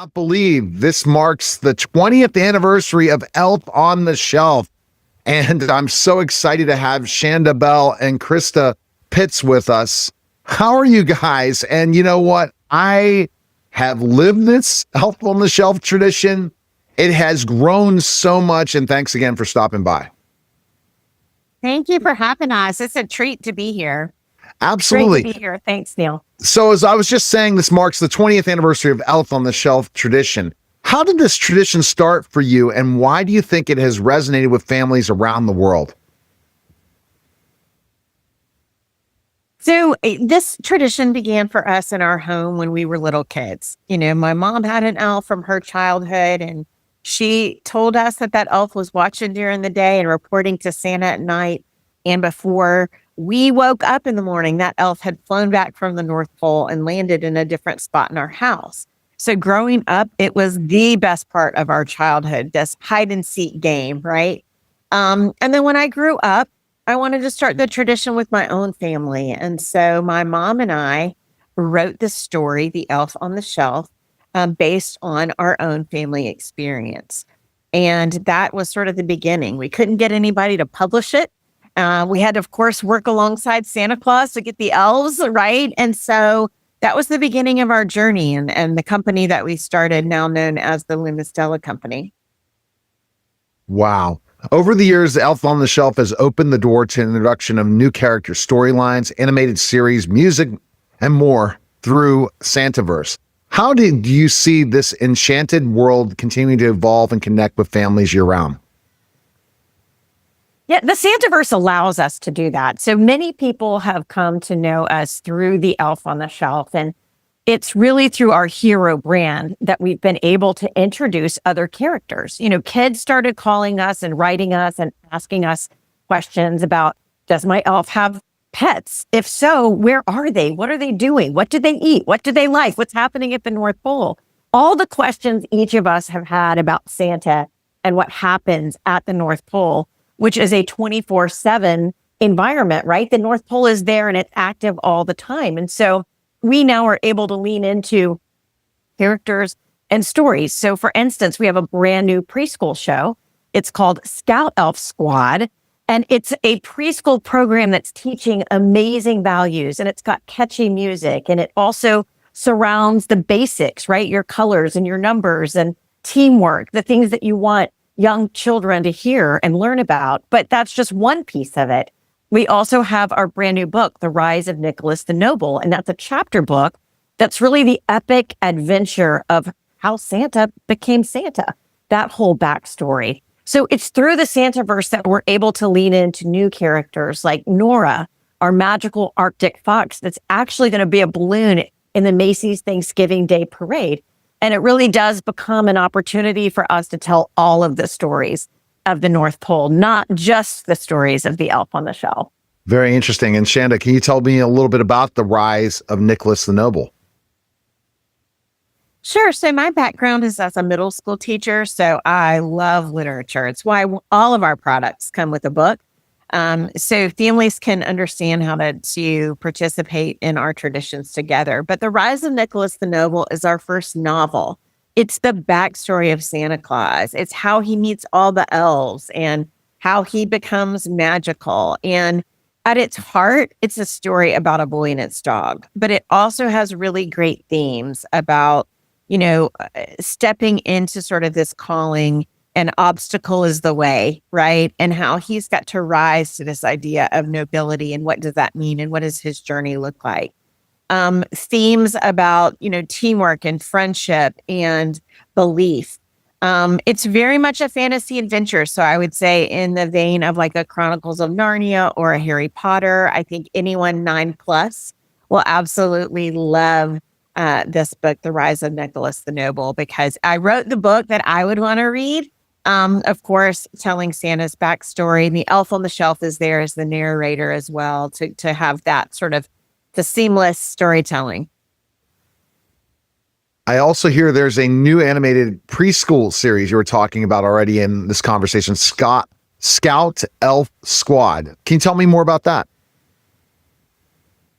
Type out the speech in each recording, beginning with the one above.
cannot believe this marks the 20th anniversary of Elf on the Shelf. And I'm so excited to have Chanda Bell and Christa Pitts with us. How are you guys? And you know what? I have lived this Elf on the Shelf tradition. It has grown so much. And thanks again for stopping by. Thank you for having us. It's a treat to be here. Absolutely. Great to be here. Thanks, Neil. So as I was just saying, this marks the 20th anniversary of Elf on the Shelf tradition. How did this tradition start for you, and why do you think it has resonated with families around the world? So this tradition began for us in our home when we were little kids. You know, my mom had an elf from her childhood, and she told us that that elf was watching during the day and reporting to Santa at night. And before we woke up in the morning, that elf had flown back from the North Pole and landed in a different spot in our house. So growing up, it was the best part of our childhood, this hide and seek game, right? And then when I grew up, I wanted to start the tradition with my own family. And so my mom and I wrote the story, The Elf on the Shelf, based on our own family experience. And that was sort of the beginning. We couldn't get anybody to publish it. We had to, of course, work alongside Santa Claus to get the elves, right? And so that was the beginning of our journey and the company that we started, now known as the Lumistella Company. Wow. Over the years, Elf on the Shelf has opened the door to the introduction of new character storylines, animated series, music, and more through Santaverse. How do you see this enchanted world continuing to evolve and connect with families year-round? Yeah, the Santaverse allows us to do that. So many people have come to know us through the Elf on the Shelf. And it's really through our hero brand that we've been able to introduce other characters. You know, kids started calling us and writing us and asking us questions about, does my elf have pets? If so, where are they? What are they doing? What do they eat? What do they like? What's happening at the North Pole? All the questions each of us have had about Santa and what happens at the North Pole, which is a 24/7 environment, right? The North Pole is there and it's active all the time. And so we now are able to lean into characters and stories. So for instance, we have a brand new preschool show. It's called Scout Elf Squad. And it's a preschool program that's teaching amazing values. And it's got catchy music. And it also surrounds the basics, right? Your colors and your numbers and teamwork, the things that you want young children to hear and learn about. But that's just one piece of it. We also have our brand new book, The Rise of Nicholas the Noble. And that's a chapter book that's really the epic adventure of how Santa became Santa, that whole backstory. So it's through the Santaverse that we're able to lean into new characters like Nora, our magical Arctic fox that's actually going to be a balloon in the Macy's Thanksgiving Day Parade. And it really does become an opportunity for us to tell all of the stories of the North Pole, not just the stories of the Elf on the Shelf. Very interesting. And Chanda, can you tell me a little bit about the rise of Nicholas the Noble? Sure. So my background is as a middle school teacher, so I love literature. It's why all of our products come with a book. So families can understand how to participate in our traditions together. But The Rise of Nicholas the Noble is our first novel. It's the backstory of Santa Claus. It's how he meets all the elves and how he becomes magical. And at its heart, it's a story about a boy and its dog. But it also has really great themes about, stepping into sort of this calling. An obstacle is the way, right? And how he's got to rise to this idea of nobility and what does that mean and what does his journey look like? Themes about, teamwork and friendship and belief. It's very much a fantasy adventure. So I would say in the vein of like a Chronicles of Narnia or a Harry Potter, I think anyone 9+ will absolutely love this book, The Rise of Nicholas the Noble, because I wrote the book that I would want to read. Of course, telling Santa's backstory. And the Elf on the Shelf is there as the narrator as well to have that sort of the seamless storytelling. I also hear there's a new animated preschool series you were talking about already in this conversation, Scout Elf Squad. Can you tell me more about that?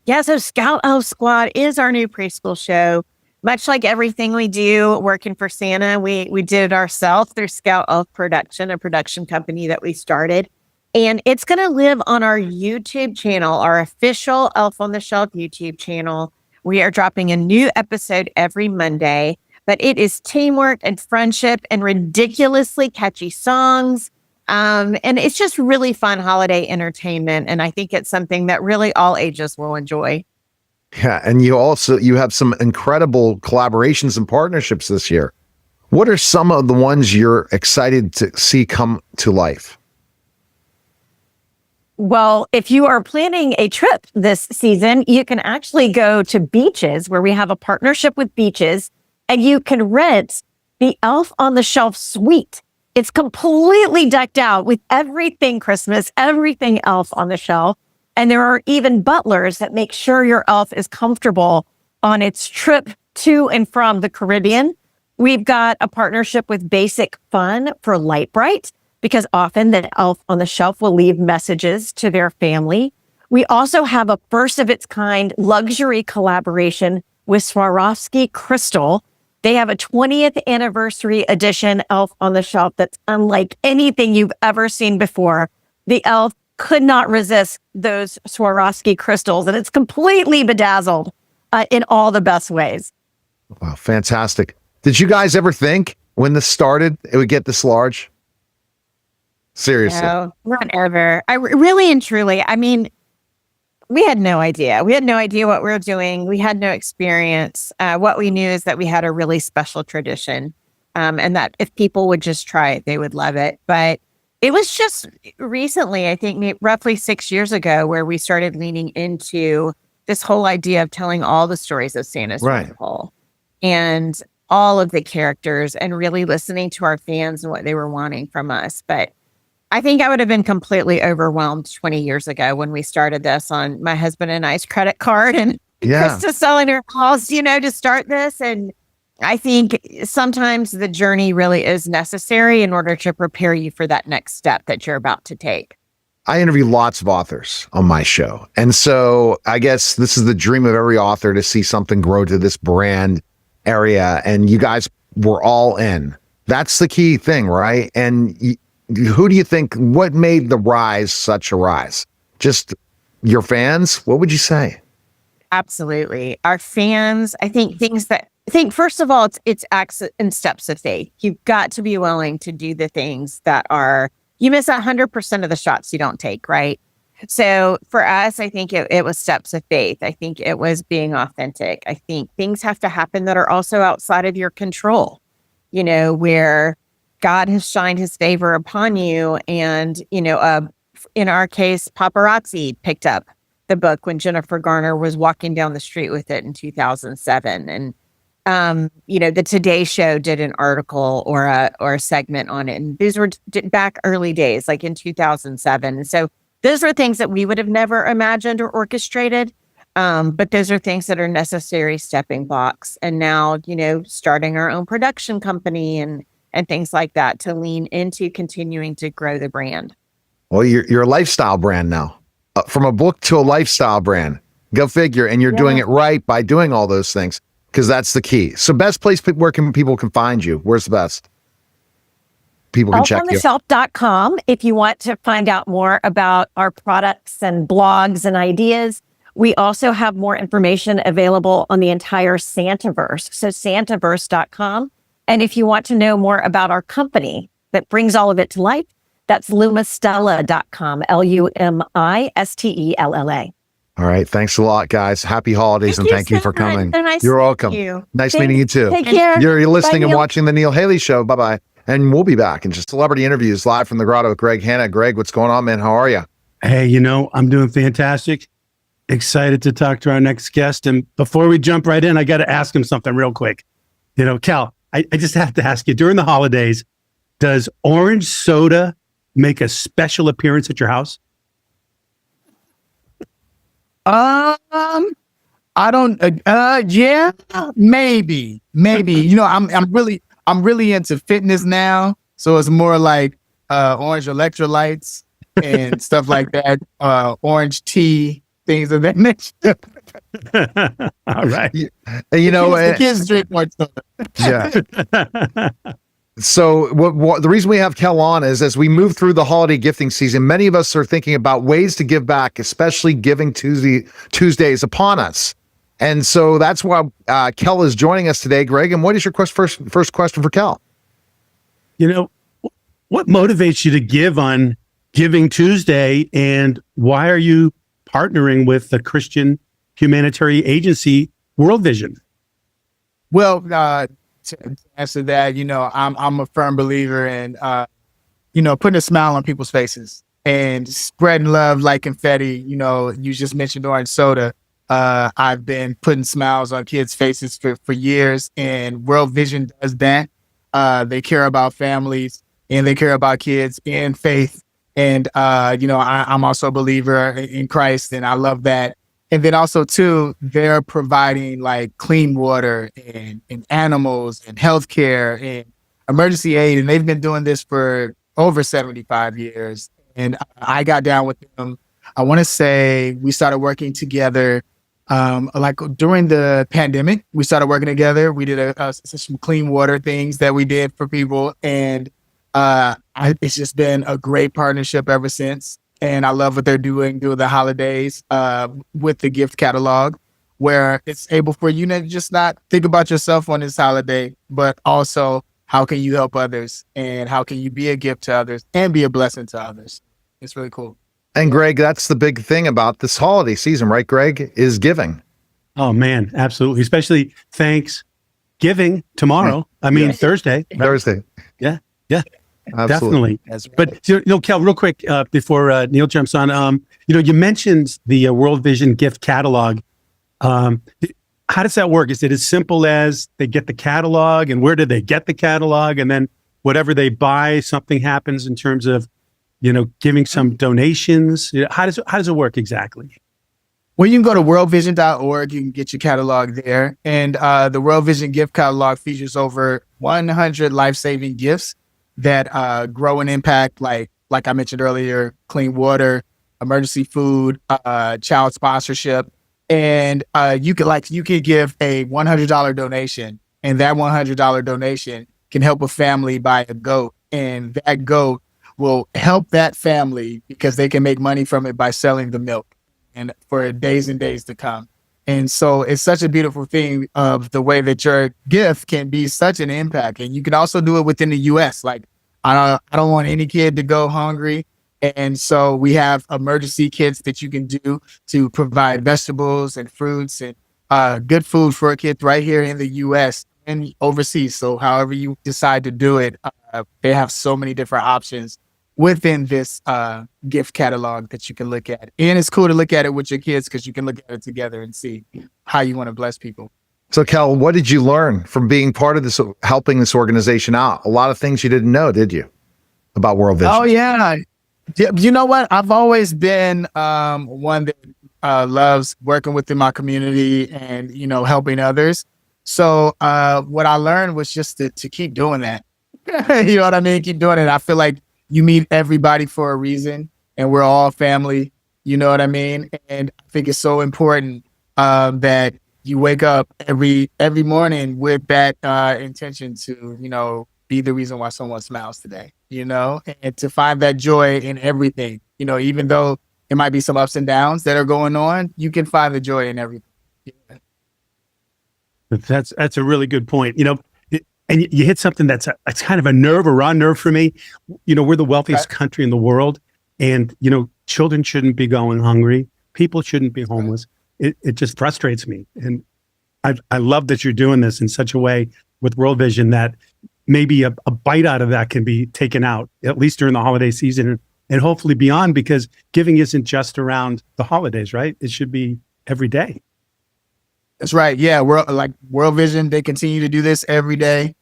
Yeah, so Scout Elf Squad is our new preschool show. much like everything we do working for Santa, we did it ourselves through Scout Elf Production, a production company that we started. And it's going to live on our YouTube channel, our official Elf on the Shelf YouTube channel. We are dropping a new episode every Monday, but it is teamwork and friendship and ridiculously catchy songs. And it's just really fun holiday entertainment. And I think it's something that really all ages will enjoy. Yeah, and you have some incredible collaborations and partnerships this year. What are some of the ones you're excited to see come to life? Well, if you are planning a trip this season, you can actually go to Beaches, where we have a partnership with Beaches, and you can rent the Elf on the Shelf suite. It's completely decked out with everything Christmas, everything Elf on the Shelf. And there are even butlers that make sure your elf is comfortable on its trip to and from the Caribbean. We've got a partnership with Basic Fun for Light Bright, because often the elf on the shelf will leave messages to their family. We also have a first of its kind luxury collaboration with Swarovski Crystal. They have a 20th anniversary edition elf on the shelf that's unlike anything you've ever seen before. The elf could not resist those Swarovski crystals, and it's completely bedazzled in all the best ways. Wow, fantastic. Did you guys ever think when this started, it would get this large? Seriously. No, not ever. Really and truly, I mean, we had no idea. We had no idea what we were doing. We had no experience. What we knew is that we had a really special tradition, and that if people would just try it, they would love it. But it was just recently, I think roughly 6 years ago, where we started leaning into this whole idea of telling all the stories of Santa's Wonderful and all of the characters, and really listening to our fans and what they were wanting from us. But I think I would have been completely overwhelmed 20 years ago when we started this on my husband and I's credit card, and Krista selling her house, to start this. And I think sometimes the journey really is necessary in order to prepare you for that next step that you're about to take. I interview lots of authors on my show. And so I guess this is the dream of every author, to see something grow to this brand area. And you guys were all in. That's the key thing, right? And who do you think, what made the rise such a rise? Just your fans? What would you say? Absolutely. Our fans, I think first of all, it's acts and steps of faith. You've got to be willing to do the things that you miss 100% of the shots you don't take, right? So for us, I think it was steps of faith. I think it was being authentic. I think things have to happen that are also outside of your control, where God has shined his favor upon you. And, in our case, paparazzi picked up the book when Jennifer Garner was walking down the street with it in 2007. And, the Today Show did an article or a segment on it. And these were back early days, like in 2007. And so those are things that we would have never imagined or orchestrated. But those are things that are necessary stepping blocks. And now, starting our own production company and things like that to lean into continuing to grow the brand. Well, you're a lifestyle brand now. From a book to a lifestyle brand. Go figure. And you're doing it right by doing all those things, because that's the key. So best place where people can find you? Where's the best? People can check you. elfontheshelf.com if you want to find out more about our products and blogs and ideas. We also have more information available on the entire Santaverse. So Santaverse.com. And if you want to know more about our company that brings all of it to life, that's lumistella.com, LUMISTELLA. All right. Thanks a lot, guys. Happy holidays, and thank you for coming. Nice. You're welcome. Nice meeting you too. Take care. You're listening Bye, and watching The Neil Haley Show. Bye-bye. And we'll be back in just celebrity interviews live from the Grotto with Greg Hanna. Greg, what's going on, man? How are you? Hey, I'm doing fantastic. Excited to talk to our next guest. And before we jump right in, I got to ask him something real quick. Kel, I just have to ask you, during the holidays, does orange soda make a special appearance at your house? I don't. Yeah, maybe. I'm really into fitness now, so it's more like orange electrolytes and stuff like that. Orange tea, things of that nature. All right. You know, the kids drink more soda. yeah. So the reason we have Kel on is as we move through the holiday gifting season, many of us are thinking about ways to give back, especially Giving Tuesday is upon us. And so that's why Kel is joining us today. Greg, and what is your first question for Kel? You know, what motivates you to give on Giving Tuesday, and why are you partnering with the Christian humanitarian agency World Vision? Well, to answer that, you know, I'm a firm believer in, you know, putting a smile on people's faces and spreading love like confetti. You know, you just mentioned orange soda. I've been putting smiles on kids' faces for years, and World Vision does that. They care about families and they care about kids and faith. And, you know, I'm also a believer in Christ, and I love that. And then also, too, they're providing like clean water and animals and healthcare and emergency aid. And they've been doing this for over 75 years. And I got down with them. I want to say we started working together like during the pandemic. We started working together. We did some clean water things that we did for people. And it's just been a great partnership ever since. And I love what they're doing through the holidays with the gift catalog, where it's able for you to just not think about yourself on this holiday, but also how can you help others and how can you be a gift to others and be a blessing to others. It's really cool. And Greg, that's the big thing about this holiday season, right, Greg, is giving. Oh, man, absolutely. Especially Thanksgiving tomorrow. I mean, Thursday. Right? Thursday. Yeah. Absolutely. Definitely. But, you know, Kel, real quick, before Neil jumps on, you know, you mentioned the World Vision gift catalog. How does that work? Is it as simple as they get the catalog, and where do they get the catalog? And then whatever they buy, something happens in terms of, you know, giving some donations. How does it work exactly? Well, you can go to worldvision.org. You can get your catalog there. And the World Vision gift catalog features over 100 life-saving gifts that grow and impact, like I mentioned earlier, clean water, emergency food, child sponsorship. And you could give a $100 donation, and that $100 donation can help a family buy a goat. And that goat will help that family because they can make money from it by selling the milk and for days and days to come. And so it's such a beautiful thing of the way that your gift can be such an impact. And you can also do it within the US. Like, I don't want any kid to go hungry. And so we have emergency kits that you can do to provide vegetables and fruits and good food for kids right here in the US and overseas. So however you decide to do it, they have so many different options within this gift catalog that you can look at. And it's cool to look at it with your kids because you can look at it together and see how you want to bless people. So, Kel, what did you learn from being part of this, helping this organization out? A lot of things you didn't know, did you, about World Vision? Oh, yeah. You know what? I've always been one that loves working within my community and, you know, helping others. So what I learned was just to keep doing that. You know what I mean? Keep doing it. I feel like you meet everybody for a reason, and we're all family. You know what I mean? And I think it's so important that you wake up every morning with that intention to, you know, be the reason why someone smiles today, you know, and to find that joy in everything, you know, even though it might be some ups and downs that are going on, you can find the joy in everything. Yeah. That's a really good point. You know, and you hit something that's kind of a raw nerve for me. You know, we're the wealthiest country in the world, and, you know, children shouldn't be going hungry. People shouldn't be homeless. It just frustrates me. And I love that you're doing this in such a way with World Vision that maybe a bite out of that can be taken out, at least during the holiday season and hopefully beyond, because giving isn't just around the holidays, right? It should be every day. That's right. Yeah. We're like World Vision. They continue to do this every day.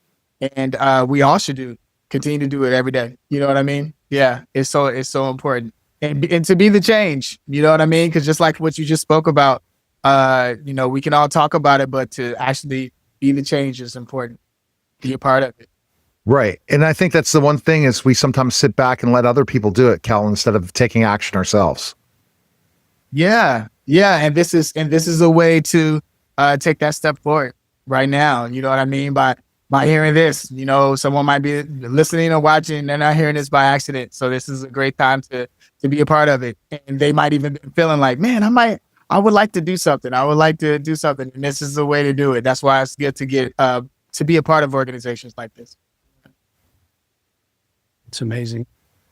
And we all should continue to do it every day. You know what I mean? Yeah. It's so important. And to be the change, you know what I mean? Because just like what you just spoke about, you know, we can all talk about it, but to actually be the change is important. Be a part of it. Right. And I think that's the one thing is we sometimes sit back and let other people do it, Kel, instead of taking action ourselves. Yeah. Yeah, and this is a way to take that step forward right now. You know what I mean? By hearing this, you know, someone might be listening or watching, they're not hearing this by accident. So this is a great time to be a part of it. And they might even be feeling like, man, I would like to do something. I would like to do something. And this is the way to do it. That's why it's good to get to be a part of organizations like this. It's amazing.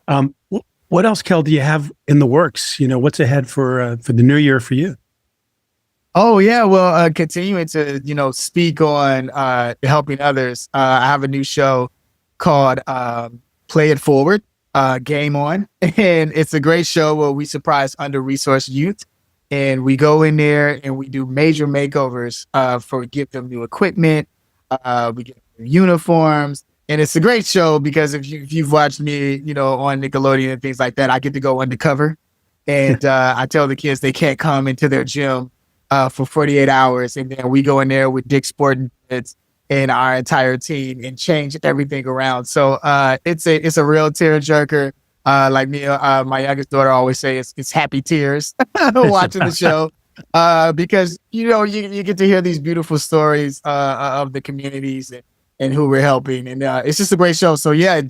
What else, Kel, do you have in the works? You know, what's ahead for the new year for you? Oh yeah, well, continuing to, you know, speak on helping others. I have a new show called Play It Forward, Game On, and it's a great show where we surprise under-resourced youth, and we go in there and we do major makeovers for give them new equipment, we give them uniforms, and it's a great show because if you've watched me, you know, on Nickelodeon and things like that, I get to go undercover, and I tell the kids they can't come into their gym for 48 hours. And then we go in there with Dick's Sporting Goods and our entire team and change everything around. So it's a real tearjerker. Like me, my youngest daughter always say it's happy tears watching the show because, you know, you get to hear these beautiful stories of the communities and who we're helping. And it's just a great show. So yeah,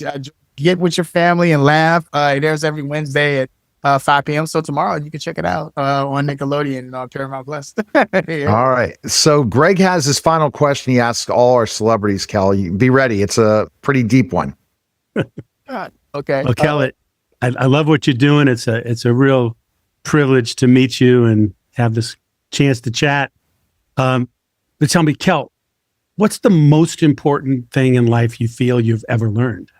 get with your family and laugh. It airs every Wednesday at 5 p.m. So tomorrow you can check it out on Nickelodeon and Paramount Plus. Yeah. All right. So Greg has his final question. He asks all our celebrities, Kel. You be ready. It's a pretty deep one. Okay. Well, Kel, I love what you're doing. It's a real privilege to meet you and have this chance to chat. But tell me, Kel, what's the most important thing in life you feel you've ever learned?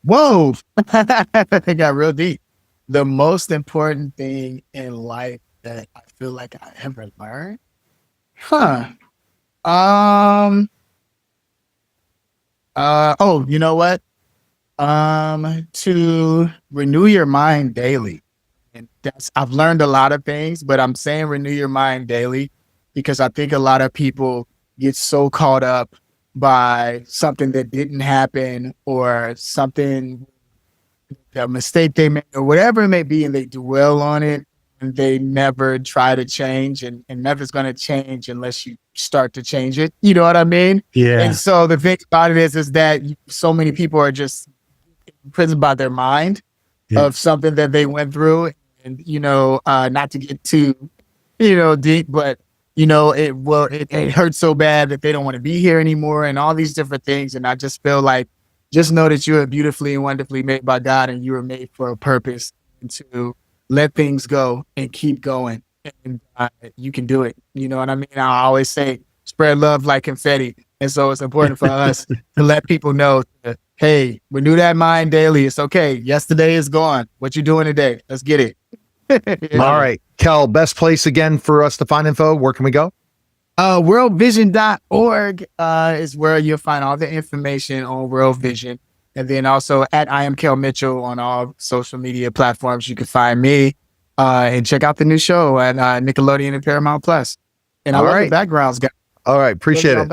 Whoa, it got real deep. The most important thing in life that I feel like I ever learned? Oh, you know what? To renew your mind daily. And I've learned a lot of things, but I'm saying renew your mind daily because I think a lot of people get so caught up by something that didn't happen or something, a mistake they made or whatever it may be, and they dwell on it and they never try to change, and nothing's going to change unless you start to change it. You know what I mean? Yeah. And so the thing about it is that so many people are just imprisoned by their mind of something that they went through, and, you know, not to get too, you know, deep, but you know, it hurts so bad that they don't want to be here anymore and all these different things. And I just feel like, just know that you are beautifully and wonderfully made by God and you were made for a purpose, and to let things go and keep going. And you can do it. You know what I mean? I always say, spread love like confetti. And so it's important for us to let people know that, hey, renew that mind daily. It's okay. Yesterday is gone. What you doing today? Let's get it. All right. Kel, best place again for us to find info. Where can we go? Worldvision.org is where you'll find all the information on World Vision. And then also at I am Kel Mitchell on all social media platforms. You can find me and check out the new show at Nickelodeon and Paramount Plus. And I love the backgrounds, guys. All right. Appreciate it.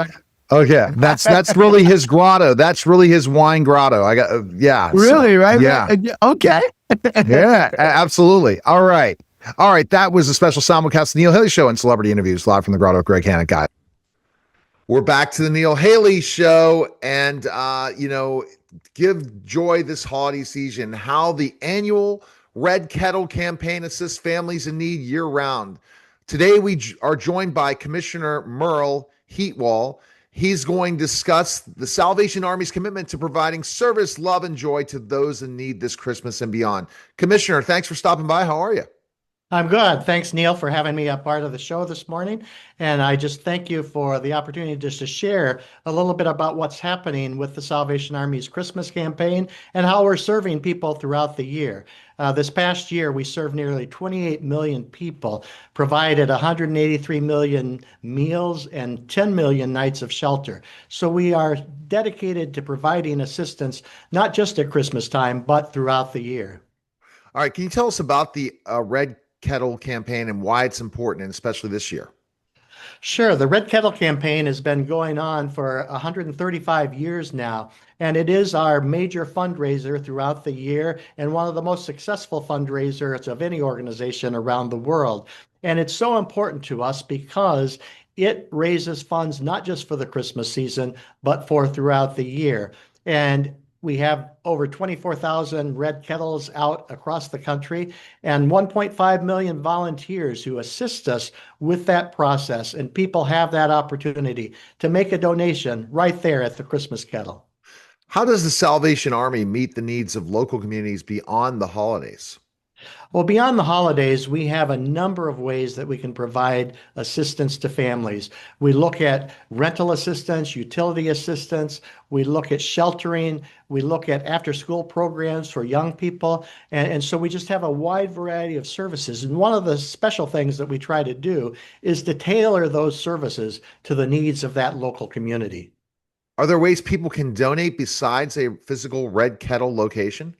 Okay. That's really his grotto. That's really his wine grotto. I got, yeah. Really, so, right? Yeah. Okay. Yeah, absolutely. All right. All right. That was a special simulcast of the Neil Haley Show and celebrity interviews live from the grotto with Greg Hanna. Guys, we're back to the Neil Haley Show, and you know, give joy this holiday season. How the annual Red Kettle campaign assists families in need year round. Today we are joined by Commissioner Merle Heatwole. He's going to discuss the Salvation Army's commitment to providing service, love, and joy to those in need this Christmas and beyond. Commissioner, thanks for stopping by. How are you? I'm good. Thanks, Neil, for having me a part of the show this morning. And I just thank you for the opportunity just to share a little bit about what's happening with the Salvation Army's Christmas campaign and how we're serving people throughout the year. This past year, we served nearly 28 million people, provided 183 million meals and 10 million nights of shelter. So we are dedicated to providing assistance, not just at Christmas time, but throughout the year. All right. Can you tell us about the Red Kettle campaign and why it's important, and especially this year? Sure. The Red Kettle campaign has been going on for 135 years now, and it is our major fundraiser throughout the year and one of the most successful fundraisers of any organization around the world. And it's so important to us because it raises funds not just for the Christmas season, but for throughout the year. And we have over 24,000 Red Kettles out across the country and 1.5 million volunteers who assist us with that process. And people have that opportunity to make a donation right there at the Christmas Kettle. How does the Salvation Army meet the needs of local communities beyond the holidays? Well, beyond the holidays, we have a number of ways that we can provide assistance to families. We look at rental assistance, utility assistance, we look at sheltering, we look at after-school programs for young people, and so we just have a wide variety of services. And one of the special things that we try to do is to tailor those services to the needs of that local community. Are there ways people can donate besides a physical Red Kettle location?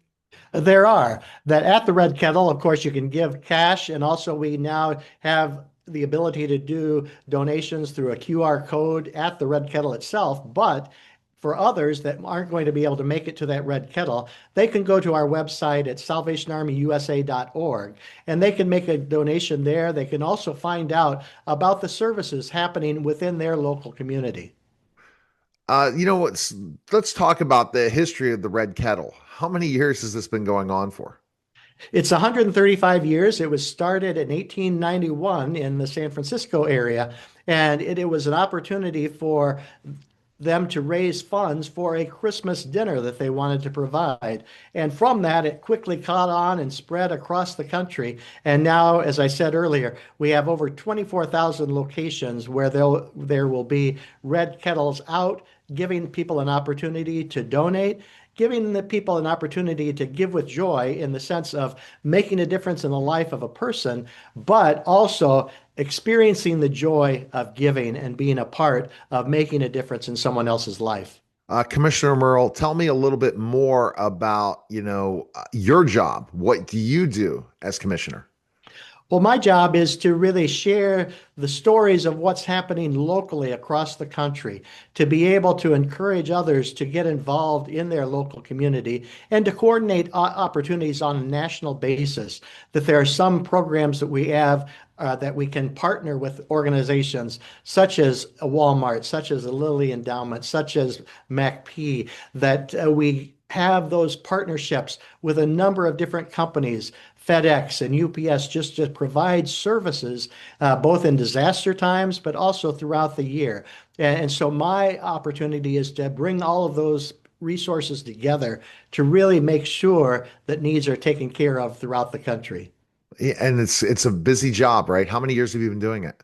There are. That at the Red Kettle, of course, you can give cash, and also we now have the ability to do donations through a QR code at the Red Kettle itself. But for others that aren't going to be able to make it to that Red Kettle, they can go to our website at salvationarmyusa.org, and they can make a donation there. They can also find out about the services happening within their local community. Let's talk about the history of the Red Kettle. How many years has this been going on for? It's 135 years. It was started in 1891 in the San Francisco area, and it was an opportunity for them to raise funds for a Christmas dinner that they wanted to provide. And from that, it quickly caught on and spread across the country. And now, as I said earlier, we have over 24,000 locations where there will be Red Kettles out, giving people an opportunity to donate, giving the people an opportunity to give with joy in the sense of making a difference in the life of a person, but also experiencing the joy of giving and being a part of making a difference in someone else's life. Commissioner Merle, tell me a little bit more about, your job. What do you do as commissioner? Well, my job is to really share the stories of what's happening locally across the country, to be able to encourage others to get involved in their local community and to coordinate opportunities on a national basis. That there are some programs that we have that we can partner with organizations such as a Walmart, such as a Lilly Endowment, such as MACP, that we have those partnerships with a number of different companies, FedEx and UPS, just to provide services both in disaster times, but also throughout the year. And so my opportunity is to bring all of those resources together to really make sure that needs are taken care of throughout the country. Yeah, and it's a busy job, right? How many years have you been doing it?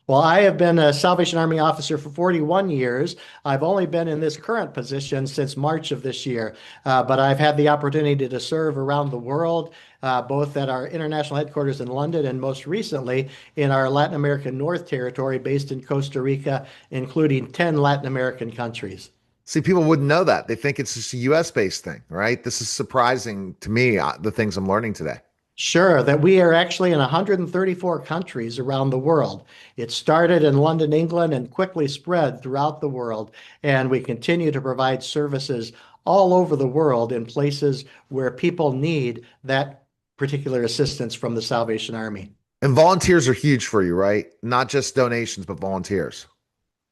Well, I have been a Salvation Army officer for 41 years. I've only been in this current position since March of this year, but I've had the opportunity to serve around the world, both at our international headquarters in London and most recently in our Latin American North Territory based in Costa Rica, including 10 Latin American countries. See, people wouldn't know that. They think it's just a US-based thing, right? This is surprising to me, the things I'm learning today. Sure, that we are actually in 134 countries around the world. It started in London, England, and quickly spread throughout the world. And we continue to provide services all over the world in places where people need that particular assistance from the Salvation Army. And volunteers are huge for you, right? Not just donations, but volunteers.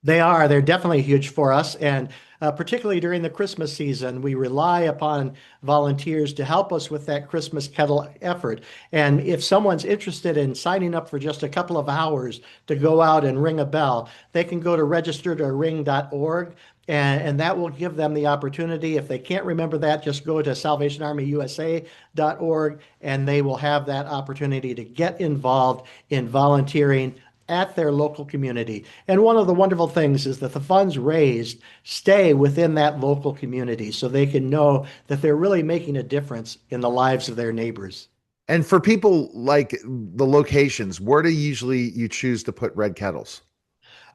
They are. They're definitely huge for us. And particularly during the Christmas season, we rely upon volunteers to help us with that Christmas Kettle effort. And if someone's interested in signing up for just a couple of hours to go out and ring a bell, they can go to registertoring.org. And that will give them the opportunity. If they can't remember that, just go to salvationarmyusa.org and they will have that opportunity to get involved in volunteering at their local community. And one of the wonderful things is that the funds raised stay within that local community so they can know that they're really making a difference in the lives of their neighbors. And for people like the locations, where do you choose to put Red Kettles?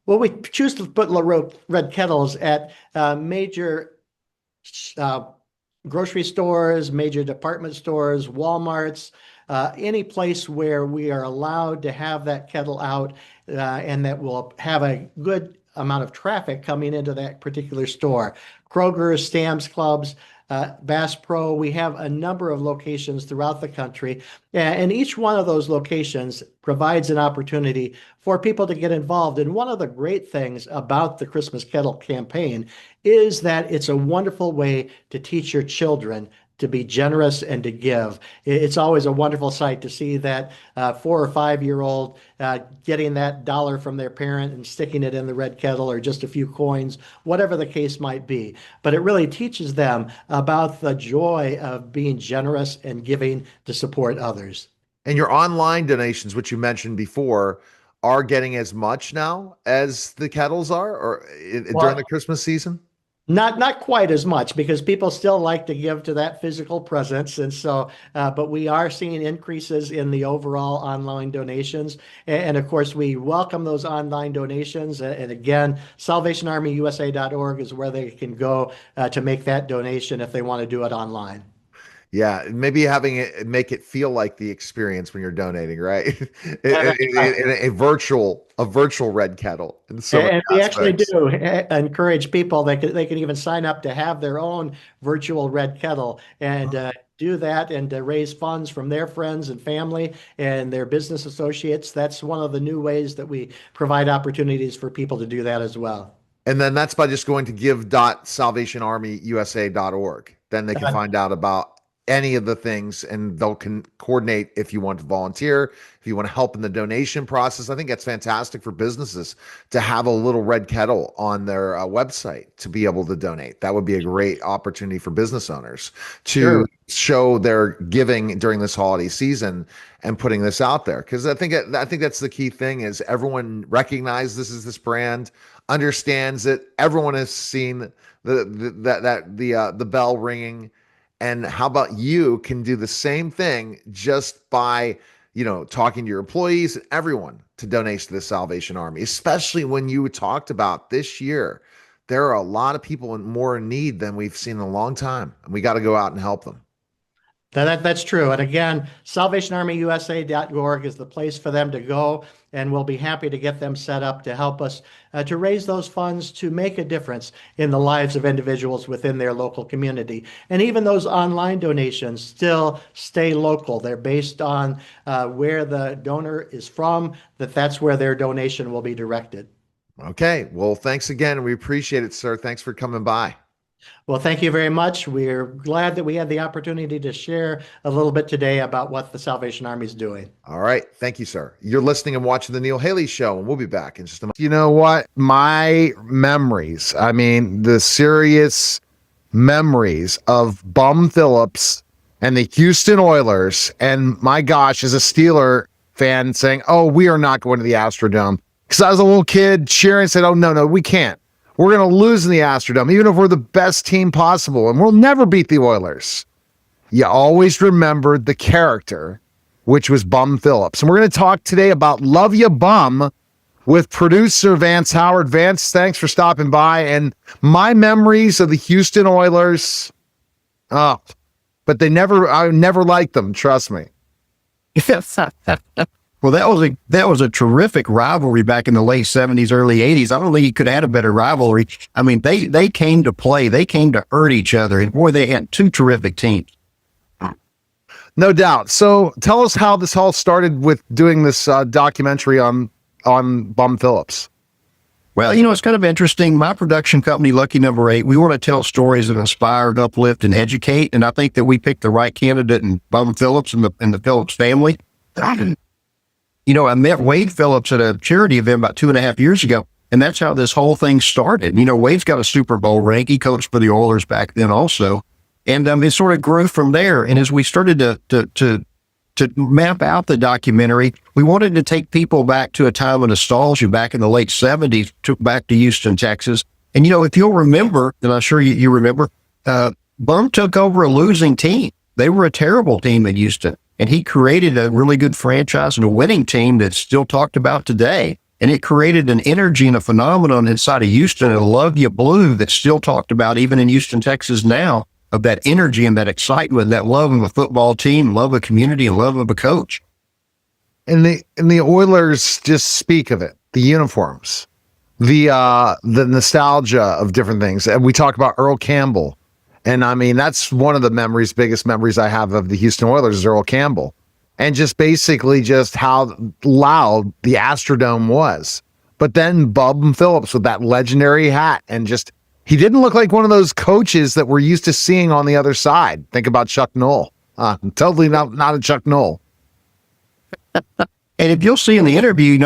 Well, we choose to put Red Kettles at major grocery stores, major department stores, Walmarts, any place where we are allowed to have that kettle out and that will have a good amount of traffic coming into that particular store. Kroger, Sam's Clubs, Bass Pro, we have a number of locations throughout the country, and each one of those locations provides an opportunity for people to get involved. And one of the great things about the Christmas Kettle campaign is that it's a wonderful way to teach your children to be generous and to give. It's always a wonderful sight to see that 4 or 5-year-old getting that dollar from their parent and sticking it in the red kettle, or just a few coins, whatever the case might be. But it really teaches them about the joy of being generous and giving to support others. And your online donations, which you mentioned before, are getting as much now as the kettles are, or during the Christmas season? Not quite as much, because people still like to give to that physical presence. And so, but we are seeing increases in the overall online donations. And of course, we welcome those online donations. And again, SalvationArmyUSA.org is where they can go to make that donation if they want to do it online. Yeah, maybe having it make it feel like the experience when you're donating, right? In a virtual red kettle. And we actually do encourage people that they can even sign up to have their own virtual red kettle and do that, and to raise funds from their friends and family and their business associates. That's one of the new ways that we provide opportunities for people to do that as well. And then that's by just going to give.salvationarmyusa.org. Then they can find out about any of the things, and they'll coordinate if you want to volunteer, if you want to help in the donation process. I think that's fantastic for businesses to have a little red kettle on their website to be able to donate. That would be a great opportunity for business owners to show their giving during this holiday season and putting this out there. Because I think that's the key thing, is everyone recognizes this brand, understands it. Everyone has seen the bell ringing. And how about you can do the same thing just by, talking to your employees and everyone to donate to the Salvation Army, especially when you talked about this year. There are a lot of people more in need than we've seen in a long time, and we got to go out and help them. That's true. And again, SalvationArmyUSA.org is the place for them to go, and we'll be happy to get them set up to help us to raise those funds to make a difference in the lives of individuals within their local community. And even those online donations still stay local. They're based on where the donor is from, that's where their donation will be directed. Okay. Well, thanks again. We appreciate it, sir. Thanks for coming by. Well, thank you very much. We're glad that we had the opportunity to share a little bit today about what the Salvation Army is doing. All right. Thank you, sir. You're listening and watching The Neil Haley Show, and we'll be back in just a moment. You know what? My memories, the serious memories of Bum Phillips and the Houston Oilers, and my gosh, as a Steeler fan saying, oh, we are not going to the Astrodome. Because I was a little kid cheering and said, oh, no, we can't. We're going to lose in the Astrodome, even if we're the best team possible, and we'll never beat the Oilers. You always remembered the character, which was Bum Phillips. And we're going to talk today about Love Ya Bum with producer Vance Howard. Vance, thanks for stopping by. And my memories of the Houston Oilers, but I never liked them, trust me. Well, that was a terrific rivalry back in the late 70s, early 80s. I don't think you could have had a better rivalry. They came to play. They came to hurt each other. And boy, they had two terrific teams. No doubt. So tell us how this all started with doing this documentary on Bum Phillips. Well, it's kind of interesting. My production company, Lucky Number 8, we want to tell stories that inspire, uplift, and educate. And I think that we picked the right candidate in Bum Phillips and the Phillips family. I met Wade Phillips at a charity event about 2.5 years ago, and that's how this whole thing started. Wade's got a Super Bowl ring. He coached for the Oilers back then also. And it sort of grew from there. And as we started to map out the documentary, we wanted to take people back to a time of nostalgia back in the late 70s, took back to Houston, Texas. And, if you'll remember, and I'm sure you remember, Bum took over a losing team. They were a terrible team in Houston. And he created a really good franchise and a winning team that's still talked about today. And it created an energy and a phenomenon inside of Houston, a Love Ya Blue, that's still talked about even in Houston, Texas now. of that energy and that excitement, that love of a football team, love of a community, and love of a coach. And the Oilers just speak of it. The uniforms, the nostalgia of different things. And we talk about Earl Campbell. And I mean, that's one of the biggest memories I have of the Houston Oilers is Earl Campbell. And just basically just how loud the Astrodome was. But then Bum Phillips with that legendary hat, and just, he didn't look like one of those coaches that we're used to seeing on the other side. Think about Chuck Noll. Totally not a Chuck Noll. And if you'll see in the interview,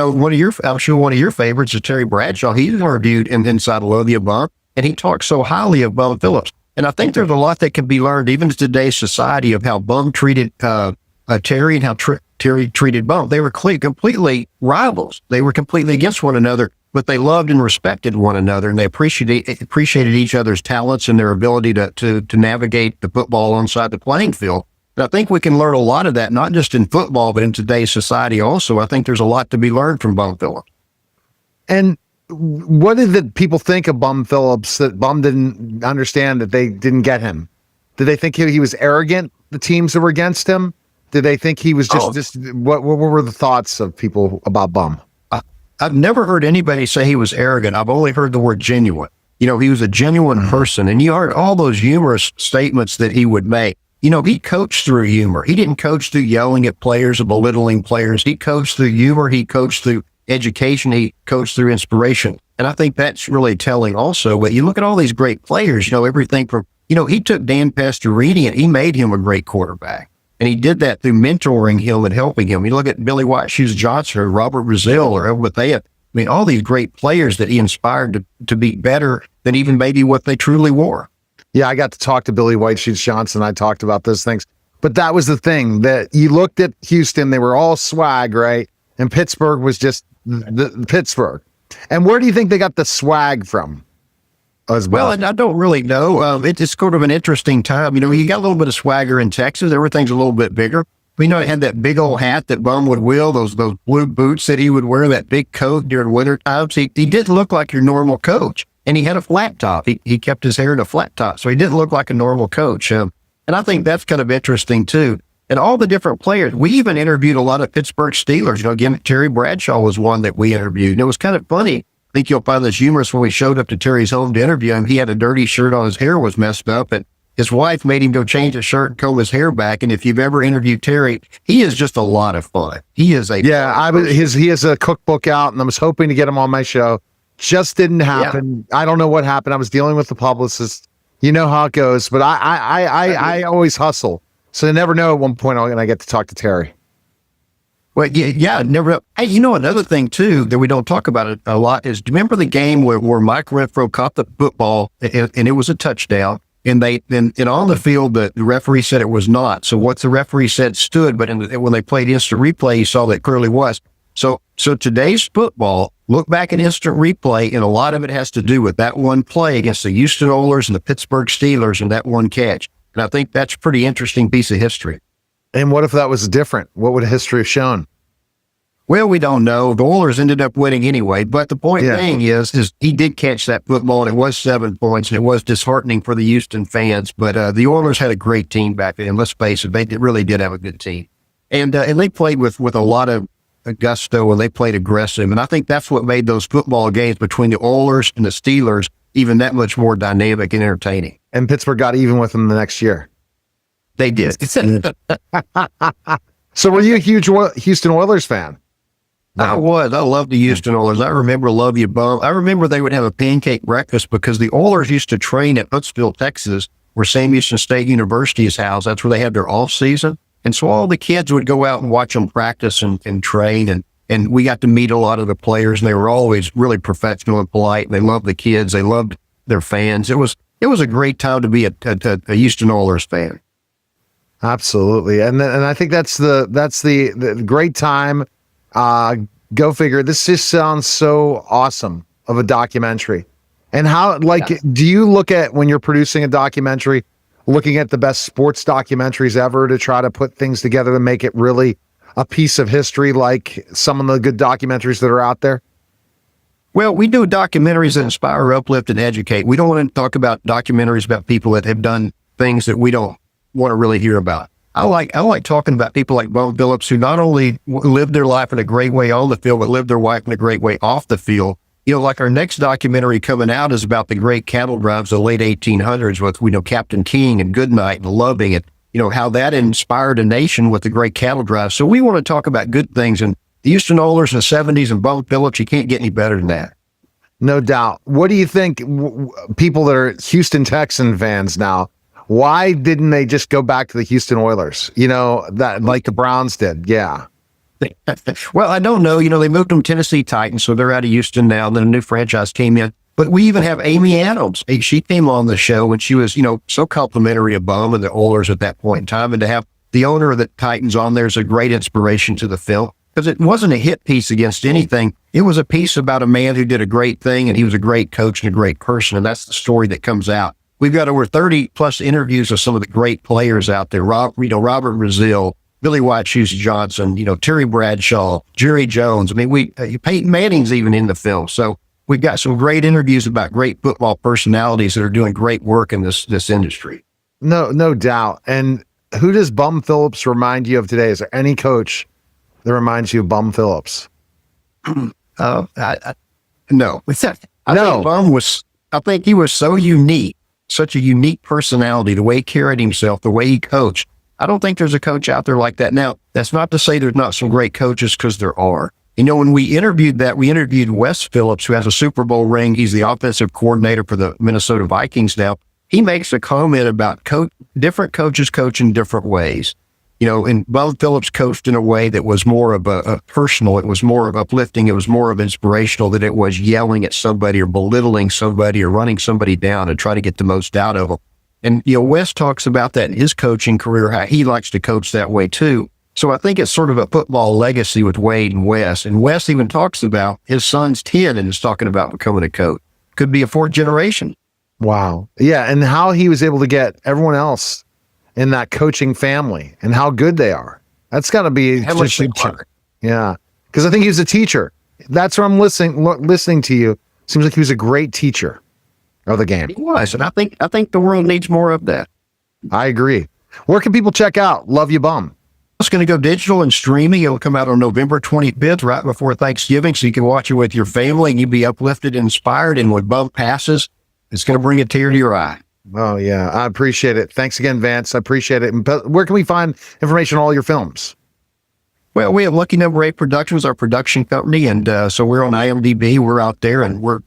I'm sure one of your favorites is Terry Bradshaw. He's interviewed inside of Love You Bum, and he talks so highly of Bum Phillips. And I think there's a lot that can be learned even in today's society of how Bum treated Terry and how Terry treated Bum. They were completely rivals. They were completely against one another, but they loved and respected one another, and they appreciated each other's talents and their ability to navigate the football inside the playing field. And I think we can learn a lot of that, not just in football, but in today's society also. I think there's a lot to be learned from Bum Phillips. And what did the people think of Bum Phillips that Bum didn't understand that they didn't get him? Did they think he was arrogant, the teams that were against him? Did they think he was just what were the thoughts of people about Bum? I've never heard anybody say he was arrogant. I've only heard the word genuine. He was a genuine person. And you heard all those humorous statements that he would make. He coached through humor. He didn't coach through yelling at players or belittling players. He coached through humor. He coached through education. He coached through inspiration. And I think that's really telling also. But you look at all these great players, everything from, he took Dan Pastorini and he made him a great quarterback. And he did that through mentoring him and helping him. You look at Billy White Shoes Johnson or Robert Brazil or what they have. I mean, all these great players that he inspired to be better than even maybe what they truly were. Yeah, I got to talk to Billy White Shoes Johnson. I talked about those things. But that was the thing, that you looked at Houston, they were all swag, right? And Pittsburgh was just the Pittsburgh. And where do you think they got the swag from? Well, and I don't really know. It's sort of an interesting time. You got a little bit of swagger in Texas. Everything's a little bit bigger. We know he had that big old hat that Bum would wear, those blue boots that he would wear, that big coat during winter times. He didn't look like your normal coach. And he had a flat top. He kept his hair in a flat top. So he didn't look like a normal coach. And I think that's kind of interesting too. And all the different players. We even interviewed a lot of Pittsburgh Steelers. Again, Terry Bradshaw was one that we interviewed. And it was kind of funny. I think you'll find this humorous when we showed up to Terry's home to interview him. He had a dirty shirt on, his hair was messed up, and his wife made him go change his shirt and comb his hair back. And if you've ever interviewed Terry, he is just a lot of fun. He is he has a cookbook out, and I was hoping to get him on my show. Just didn't happen. Yeah. I don't know what happened. I was dealing with the publicist. You know how it goes, but I always hustle. So I never know at one point I'm going to get to talk to Terry. Well, yeah, never. Hey, another thing too that we don't talk about it a lot is, do you remember the game where Mike Renfro caught the football and it was a touchdown, and on the field the referee said it was not. So what the referee said stood, but when they played instant replay, you saw that it clearly was. So today's football, look back at instant replay, and a lot of it has to do with that one play against the Houston Oilers and the Pittsburgh Steelers and that one catch. And I think that's a pretty interesting piece of history. And what if that was different? What would history have shown? Well, we don't know. The Oilers ended up winning anyway. But the point being is he did catch that football, and it was 7 points, and it was disheartening for the Houston fans. But the Oilers had a great team back then. Let's face it, they really did have a good team. And they played with a lot of gusto, and they played aggressive. And I think that's what made those football games between the Oilers and the Steelers even that much more dynamic and entertaining. And Pittsburgh got even with them the next year. They did. So were you a huge Houston Oilers fan? I was. I loved the Houston Oilers. I remember Love You Bum. I remember they would have a pancake breakfast because the Oilers used to train at Huntsville, Texas, where Sam Houston State University is housed. That's where they had their off season. And so all the kids would go out and watch them practice and train. And we got to meet a lot of the players, and they were always really professional and polite. They loved the kids. They loved their fans. It was a great time to be a Houston Oilers fan. Absolutely. And I think that's the great time. Go figure. This just sounds so awesome of a documentary. And how, do you look at, when you're producing a documentary, looking at the best sports documentaries ever to try to put things together to make it really a piece of history, like some of the good documentaries that are out there? Well, we do documentaries that inspire, uplift, and educate. We don't want to talk about documentaries about people that have done things that we don't want to really hear about. I like talking about people like Bum Phillips, who not only lived their life in a great way on the field, but lived their life in a great way off the field. You know, like our next documentary coming out is about the great cattle drives of the late 1800s with, Captain King and Goodnight and Loving it, how that inspired a nation with the great cattle drives. So we want to talk about good things. And the Houston Oilers in the 70s and Bum Phillips, you can't get any better than that. No doubt. What do you think, people that are Houston Texan fans now, why didn't they just go back to the Houston Oilers? That like the Browns did. Yeah. Well, I don't know. They moved them to Tennessee Titans, so they're out of Houston now. Then a new franchise came in. But we even have Amy Adams. She came on the show and she was, so complimentary of Bum and the Oilers at that point in time. And to have the owner of the Titans on there is a great inspiration to the film, because it wasn't a hit piece against anything. It was a piece about a man who did a great thing, and he was a great coach and a great person. And that's the story that comes out. We've got over 30 plus interviews of some of the great players out there. Robert Brazil, Billy White Shoes Johnson, Terry Bradshaw, Jerry Jones. I mean, Peyton Manning's even in the film. So we've got some great interviews about great football personalities that are doing great work in this industry. No doubt. And who does Bum Phillips remind you of today? Is there any coach that reminds you of Bum Phillips? No. No. I think he was so unique, such a unique personality, the way he carried himself, the way he coached. I don't think there's a coach out there like that. Now, that's not to say there's not some great coaches, because there are. When we interviewed Wes Phillips, who has a Super Bowl ring. He's the offensive coordinator for the Minnesota Vikings now. He makes a comment about different coaches coach in different ways. And Bum Phillips coached in a way that was more of a personal. It was more of uplifting. It was more of inspirational than it was yelling at somebody or belittling somebody or running somebody down to try to get the most out of them. And, Wes talks about that in his coaching career, how he likes to coach that way too. So I think it's sort of a football legacy with Wade and Wes. And Wes even talks about his son's 10 and is talking about becoming a coach. Could be a fourth generation. Wow. Yeah. And how he was able to get everyone else in that coaching family and how good they are. That's got to be How much they are. Yeah. Because I think he was a teacher. That's where I'm listening to you. Seems like he was a great teacher of the game. He was. And I think the world needs more of that. I agree. Where can people check out Love You Bum? It's going to go digital and streaming. It'll come out on November 25th, right before Thanksgiving, so you can watch it with your family and you'll be uplifted and inspired. And when Bum passes, it's going to bring a tear to your eye. Oh, yeah. I appreciate it. Thanks again, Vance. I appreciate it. And where can we find information on all your films? Well, we have Lucky Number 8 Productions, our production company. And so we're on IMDb. We're out there and we're,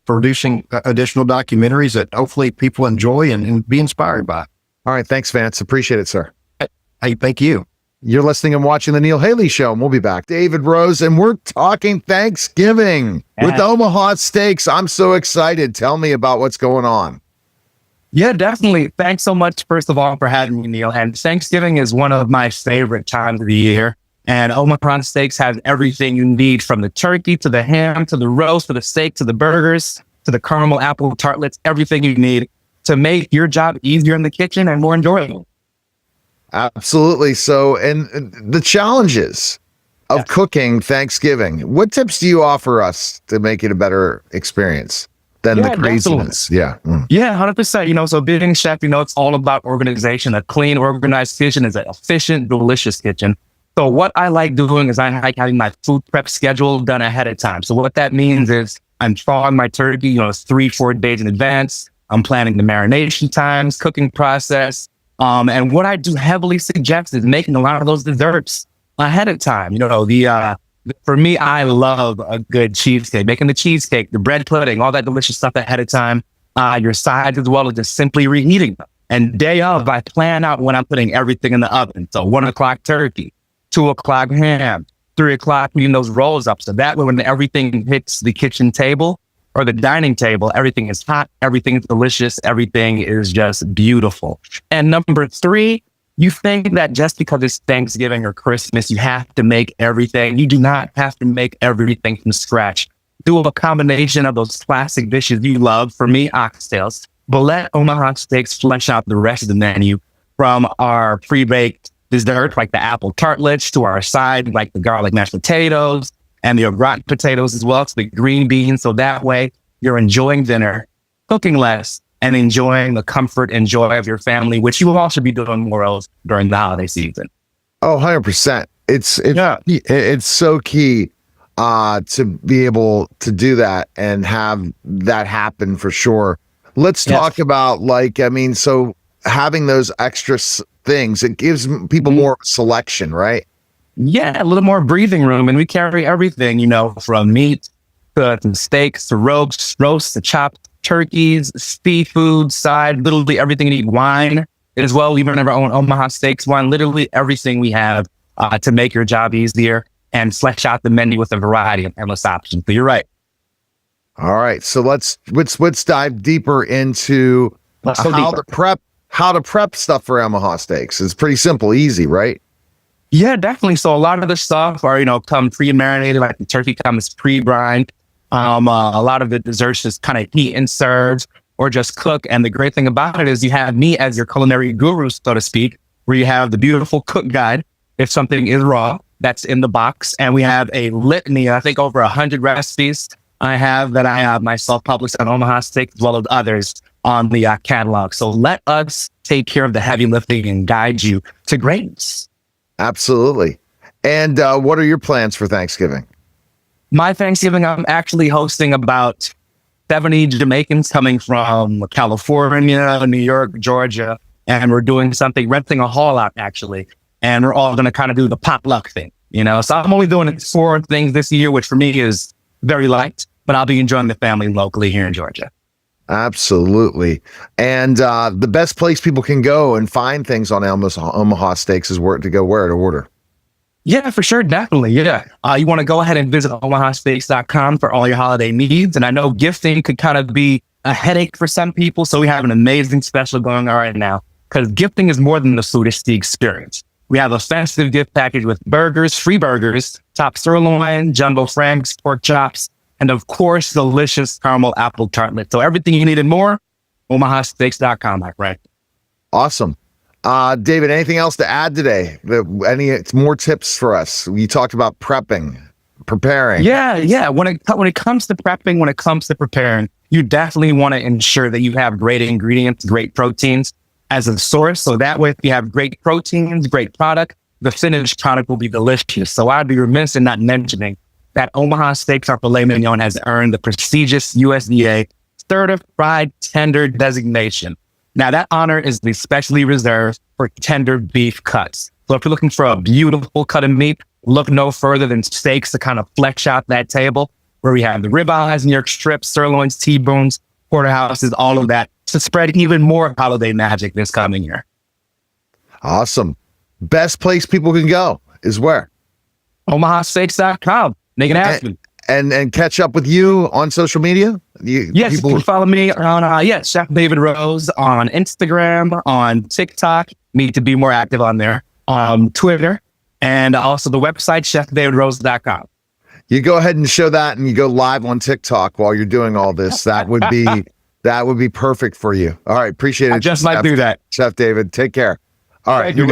producing additional documentaries that hopefully people enjoy and be inspired by. All right. Thanks, Vance. Appreciate it, sir. Hey, thank you. You're listening and watching The Neil Haley Show, and we'll be back. David Rose, and we're talking Thanksgiving with Omaha Steaks. I'm so excited. Tell me about what's going on. Yeah, definitely. Thanks so much, first of all, for having me, Neil. And Thanksgiving is one of my favorite times of the year. And Omaha Steaks has everything you need, from the turkey to the ham to the roast to the steak to the burgers to the caramel apple tartlets, everything you need to make your job easier in the kitchen and more enjoyable. Absolutely. So, and the challenges of cooking Thanksgiving, what tips do you offer us to make it a better experience than the craziness? Definitely. Yeah. Yeah, 100%. So being a chef, it's all about organization. A clean, organized kitchen is an efficient, delicious kitchen. So what I like doing is I like having my food prep schedule done ahead of time. So what that means is I'm thawing my turkey, 3-4 days in advance. I'm planning the marination times, cooking process. And what I do heavily suggest is making a lot of those desserts ahead of time. For me, I love a good cheesecake, making the cheesecake, the bread pudding, all that delicious stuff ahead of time. Your sides as well as just simply reheating them. And day of, I plan out when I'm putting everything in the oven. So 1 o'clock turkey, 2 o'clock ham, 3 o'clock putting those rolls up. So that way when everything hits the kitchen table or the dining table, everything is hot, everything is delicious, everything is just beautiful. And number 3, you think that just because it's Thanksgiving or Christmas, you have to make everything. You do not have to make everything from scratch. Do a combination of those classic dishes you love. For me, oxtails. But let Omaha Steaks flesh out the rest of the menu, from our pre-baked dessert, like the apple tartlets, to our side, like the garlic mashed potatoes, and the au gratin potatoes as well, to the green beans. So that way you're enjoying dinner, cooking less, and enjoying the comfort and joy of your family, which you will also be doing more of during the holiday season. Oh, 100%. It's so key to be able to do that and have that happen for sure. Let's talk about so having those extra things, it gives people more selection, right? Yeah, a little more breathing room. And we carry everything, from meat to steaks to roasts to chopped turkeys, seafood side, literally everything you need, wine as well. We even have our own Omaha steaks wine, literally everything we have to make your job easier and flesh out the menu with a variety of endless options. So you're right. All right. So let's dive deeper into how to prep stuff for Omaha steaks. It's pretty simple, easy, right? Yeah, definitely. So a lot of the stuff are, come pre-marinated, like the turkey comes pre-brined. A lot of the desserts just kind of heat and serve or just cook. And the great thing about it is you have me as your culinary guru, so to speak, where you have the beautiful cook guide. If something is raw, that's in the box. And we have a litany, I think over 100 recipes I have myself published on Omaha Steak as well as others on the catalog. So let us take care of the heavy lifting and guide you to greatness. Absolutely. And what are your plans for Thanksgiving? My Thanksgiving, I'm actually hosting about 70 Jamaicans coming from California, New York, Georgia, and we're doing renting a hall out actually. And we're all going to kind of do the potluck thing, So I'm only doing 4 things this year, which for me is very light, but I'll be enjoying the family locally here in Georgia. Absolutely. And the best place people can go and find things on Omaha Steaks is where to order. Yeah, for sure. Definitely. Yeah. You want to go ahead and visit omahasteaks.com for all your holiday needs. And I know gifting could kind of be a headache for some people. So we have an amazing special going on right now because gifting is more than the food, it's the experience. We have a festive gift package with burgers, free burgers, top sirloin, jumbo franks, pork chops, and of course, delicious caramel apple tartlet. So everything you need and more, omahasteaks.com, right? Awesome. David, anything else to add today? Any more tips for us? You talked about preparing. Yeah. When it comes to prepping, when it comes to preparing, you definitely want to ensure that you have great ingredients, great proteins as a source. So that way, if you have great proteins, great product, the finished product will be delicious. So I'd be remiss in not mentioning that Omaha Steaks, our filet mignon, has earned the prestigious USDA Certified Tender designation. Now, that honor is especially reserved for tender beef cuts. So if you're looking for a beautiful cut of meat, look no further than steaks to kind of flesh out that table, where we have the ribeyes, New York strips, sirloins, T-bones, porterhouses, all of that, to spread even more holiday magic this coming year. Awesome. Best place people can go is where? omahasteaks.com. Make it happen. And catch up with you on social media? Yes, you can follow me on Chef David Rose on Instagram, on TikTok, need to be more active on there, on Twitter, and also the website, chefdavidrose.com. You go ahead and show that and you go live on TikTok while you're doing all this. That would be perfect for you. All right, appreciate it. I just might do that. Chef David, take care. All right, you're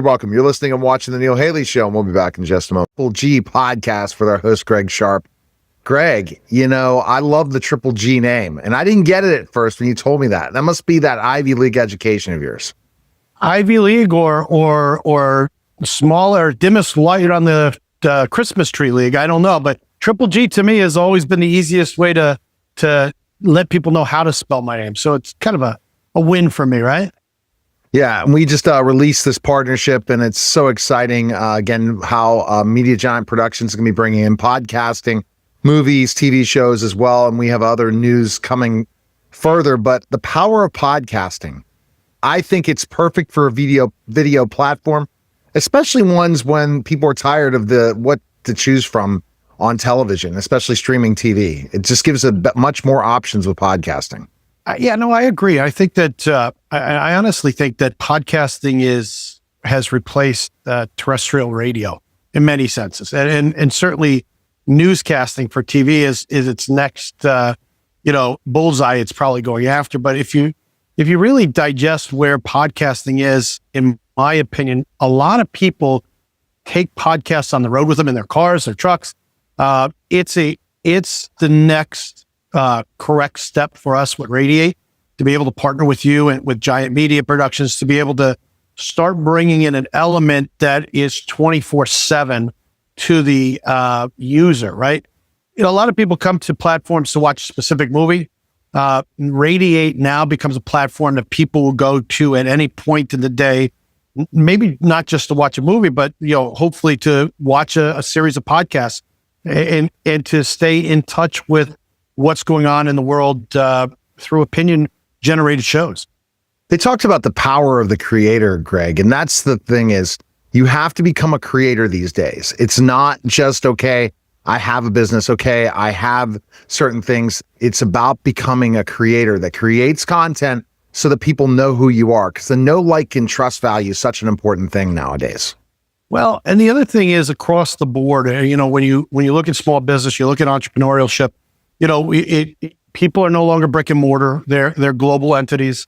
welcome. You're listening and watching The Neil Haley Show, and we'll be back in just a moment. Triple G podcast with our host, Greg Sharp. Greg, I love the Triple G name, and I didn't get it at first when you told me that. That must be that Ivy League education of yours. Ivy League or smaller, dimmest light on the Christmas tree league. I don't know, but Triple G to me has always been the easiest way to let people know how to spell my name. So it's kind of a win for me, right? Yeah, and we just released this partnership, and it's so exciting. Again, how Media Giant Productions is going to be bringing in podcasting, movies, TV shows as well, and we have other news coming further. But the power of podcasting, I think it's perfect for a video platform, especially ones when people are tired of what to choose from on television, especially streaming TV. It just gives much more options with podcasting. I agree. I think that I honestly think that podcasting has replaced terrestrial radio in many senses, and certainly newscasting for TV is its next bullseye. It's probably going after. But if you really digest where podcasting is, in my opinion, a lot of people take podcasts on the road with them in their cars, their trucks. It's the next correct step for us with Radiate to be able to partner with you and with Giant Media Productions to be able to start bringing in an element that is 24/7 to the user, right? A lot of people come to platforms to watch a specific movie. Radiate now becomes a platform that people will go to at any point in the day, maybe not just to watch a movie, but hopefully to watch a series of podcasts and to stay in touch with what's going on in the world through opinion generated shows. They talked about the power of the creator, Greg, and that's the thing is you have to become a creator these days. It's not just, okay, I have a business, okay, I have certain things. It's about becoming a creator that creates content so that people know who you are, because the know, like, and trust value is such an important thing nowadays. Well, and the other thing is across the board, when you look at small business, you look at entrepreneurship, people are no longer brick and mortar. They're global entities.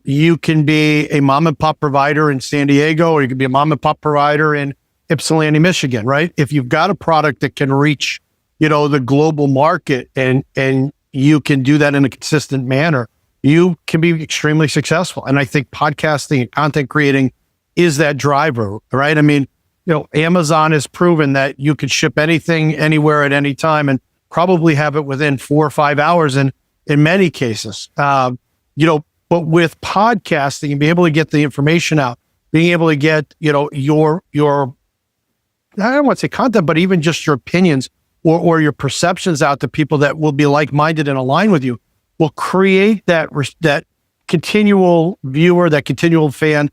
You can be a mom and pop provider in San Diego, or you can be a mom and pop provider in Ypsilanti, Michigan, right? If you've got a product that can reach, the global market and you can do that in a consistent manner, you can be extremely successful. And I think podcasting and content creating is that driver, right? I mean, Amazon has proven that you can ship anything, anywhere, at any time, and probably have it within 4 or 5 hours in many cases. But with podcasting and being able to get the information out, being able to get, your I don't want to say content, but even just your opinions or your perceptions out to people that will be like-minded and align with you, will create that continual viewer, that continual fan,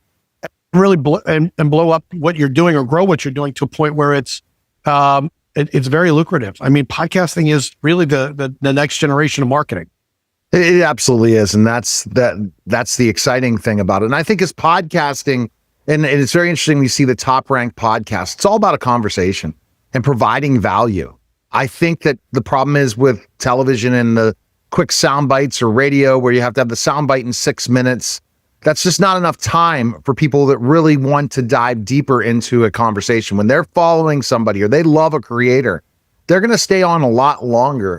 really blow up what you're doing or grow what you're doing to a point where it's very lucrative. I mean, podcasting is really the next generation of marketing. It absolutely is. And that's the exciting thing about it. And I think it's podcasting, and it's very interesting. We see the top ranked podcast. It's all about a conversation and providing value. I think that the problem is with television and the quick sound bites or radio where you have to have the sound bite in 6 minutes. That's just not enough time for people that really want to dive deeper into a conversation. When they're following somebody or they love a creator, they're going to stay on a lot longer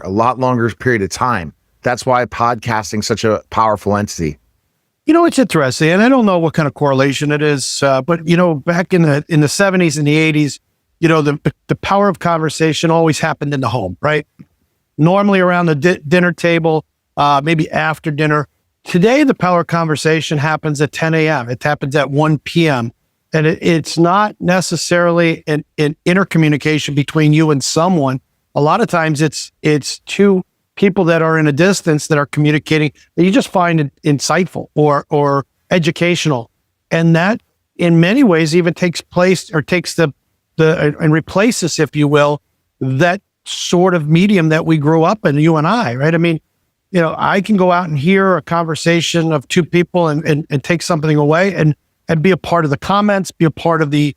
period of time. That's why podcasting is such a powerful entity. It's interesting, and I don't know what kind of correlation it is, but back in the 70s and the 80s, the power of conversation always happened in the home, right? Normally around the dinner table, maybe after dinner. Today, the power of conversation happens at 10 a.m. It happens at 1 p.m. And it's not necessarily an intercommunication between you and someone. A lot of times it's two people that are in a distance that are communicating that you just find insightful or educational. And that in many ways even takes place or takes the and replaces, if you will, that sort of medium that we grew up in, you and I, right? I mean, I can go out and hear a conversation of two people and take something away and be a part of the comments, be a part of the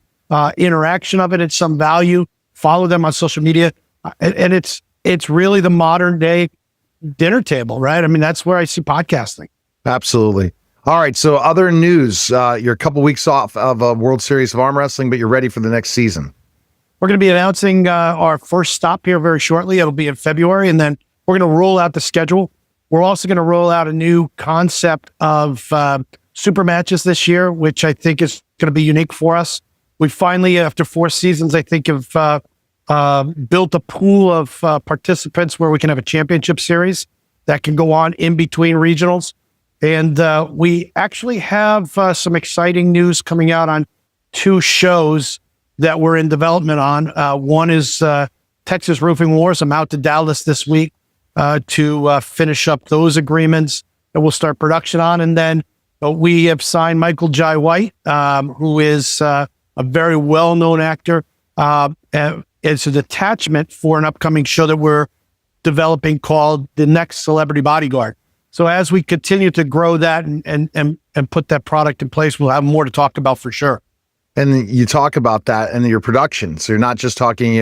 interaction of it at some value, follow them on social media. And it's really the modern day dinner table, right? I mean, that's where I see podcasting. Absolutely. All right. So other news, you're a couple weeks off of a World Series of Arm Wrestling, but you're ready for the next season. We're going to be announcing our first stop here very shortly. It'll be in February, and then we're going to roll out the schedule. We're also going to roll out a new concept of super matches this year, which I think is going to be unique for us. We finally, after 4 seasons, I think have built a pool of participants where we can have a championship series that can go on in between regionals. And we actually have some exciting news coming out on 2 shows that we're in development on. One is Texas Roofing Wars. I'm out to Dallas this week to finish up those agreements that we'll start production on. And then we have signed Michael Jai White, who is a very well-known actor. It's a detachment for an upcoming show that we're developing called The Next Celebrity Bodyguard. So as we continue to grow that and put that product in place, we'll have more to talk about for sure. And you talk about that in your production. So you're not just talking,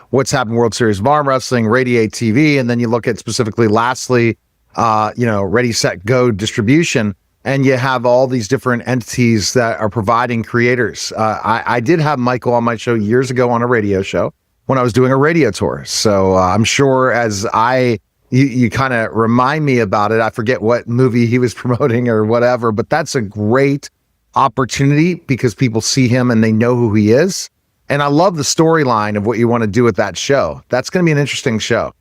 what's happened World Series of Arm Wrestling, Radiate TV, and then you look at specifically, lastly, Ready, Set, Go distribution, and you have all these different entities that are providing creators. I did have Michael on my show years ago on a radio show when I was doing a radio tour. So I'm sure as I you kind of remind me about it. I forget what movie he was promoting or whatever, but that's a great opportunity because people see him and they know who he is. And I love the storyline of what you want to do with that show. That's going to be an interesting show.